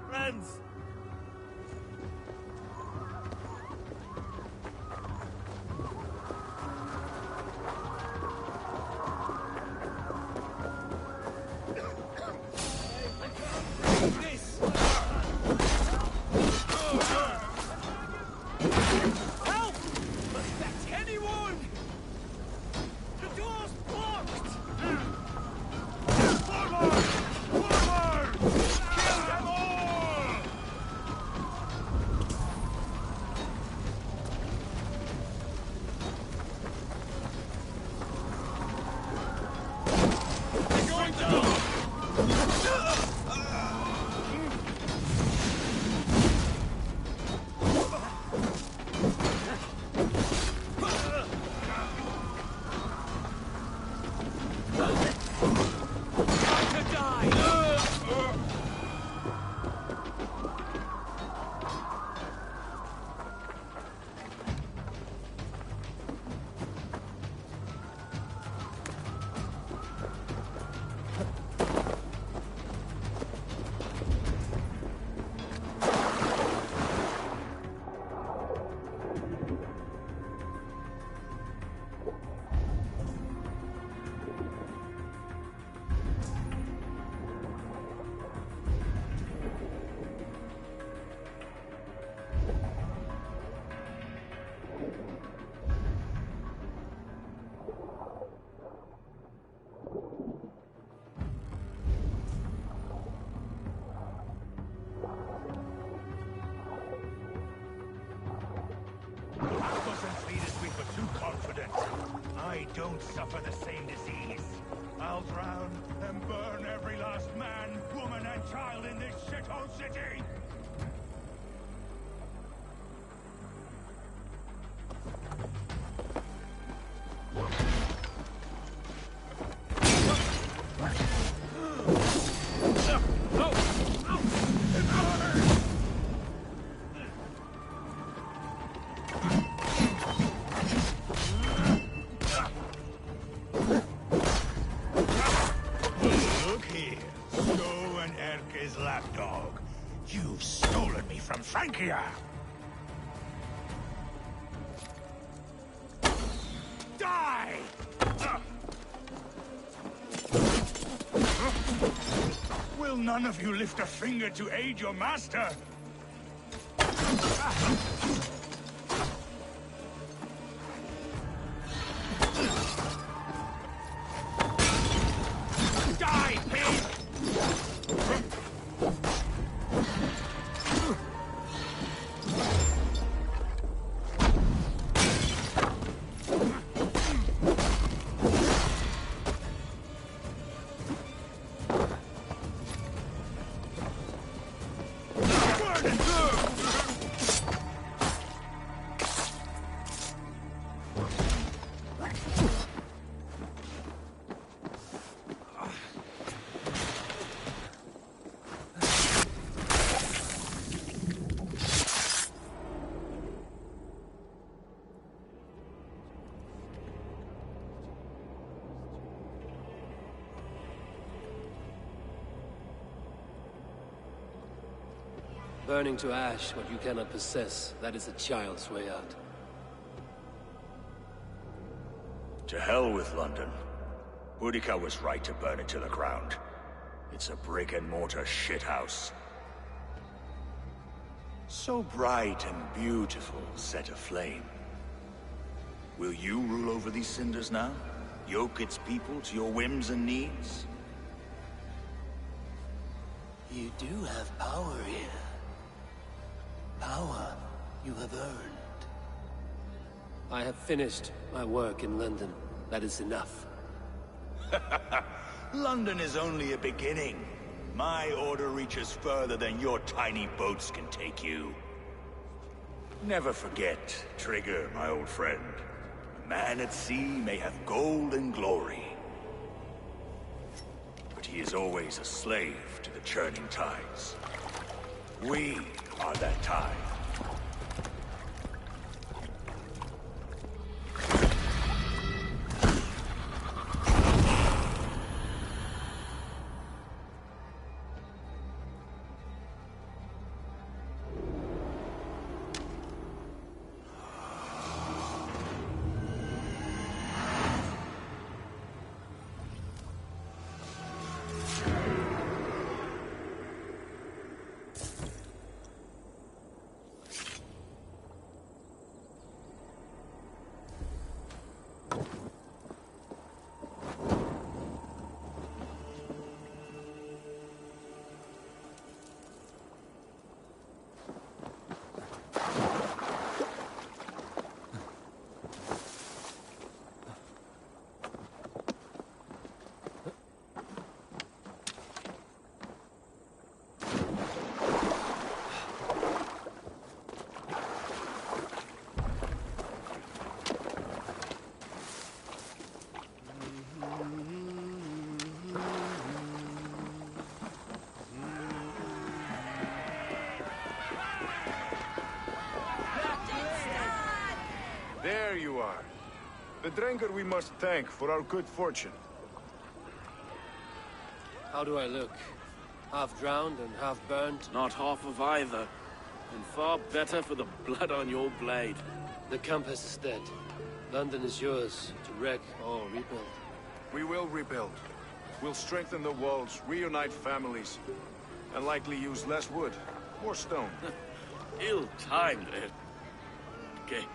Friends! Help! Protect anyone! The door's blocked! Forward! Forward! Kill them all! They're going down! I don't suffer the same disease. I'll drown and burn every last man, woman, and child in this shithole city! here, Sto and Erke's lapdog. You've stolen me from Francia! Die! Will none of you lift a finger to aid your master? Die, pig! Burning to ash what you cannot possess, that is a child's way out. To hell with London. Boudica was right to burn it to the ground. It's a brick-and-mortar shithouse. So bright and beautiful, set aflame. Will you rule over these cinders now? Yoke its people to your whims and needs? You do have power here. Power you have earned. I have finished my work in London. That is enough. London is only a beginning. My order reaches further than your tiny boats can take you. Never forget, Trigger, my old friend. A man at sea may have gold and glory. But he is always a slave to the churning tides. We are that tide. There you are. The drinker we must thank for our good fortune. How do I look? Half drowned and half burnt? Not half of either. And far better for the blood on your blade. The Compass is dead. London is yours, to wreck or rebuild. We will rebuild. We'll strengthen the walls, reunite families, and likely use less wood, more stone. Ill-timed, Ed. Okay.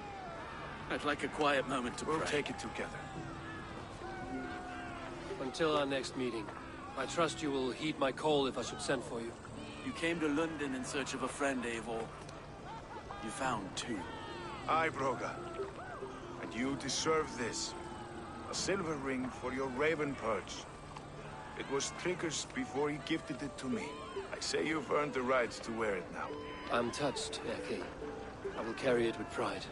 I'd like a quiet moment to pray. We'll take it together. Until our next meeting, I trust you will heed my call if I should send for you. You came to London in search of a friend, Eivor. You found two. Aye, Broga. And you deserve this. A silver ring for your raven perch. It was Trigger's before he gifted it to me. I say you've earned the right to wear it now. I'm touched, Erke. I will carry it with pride.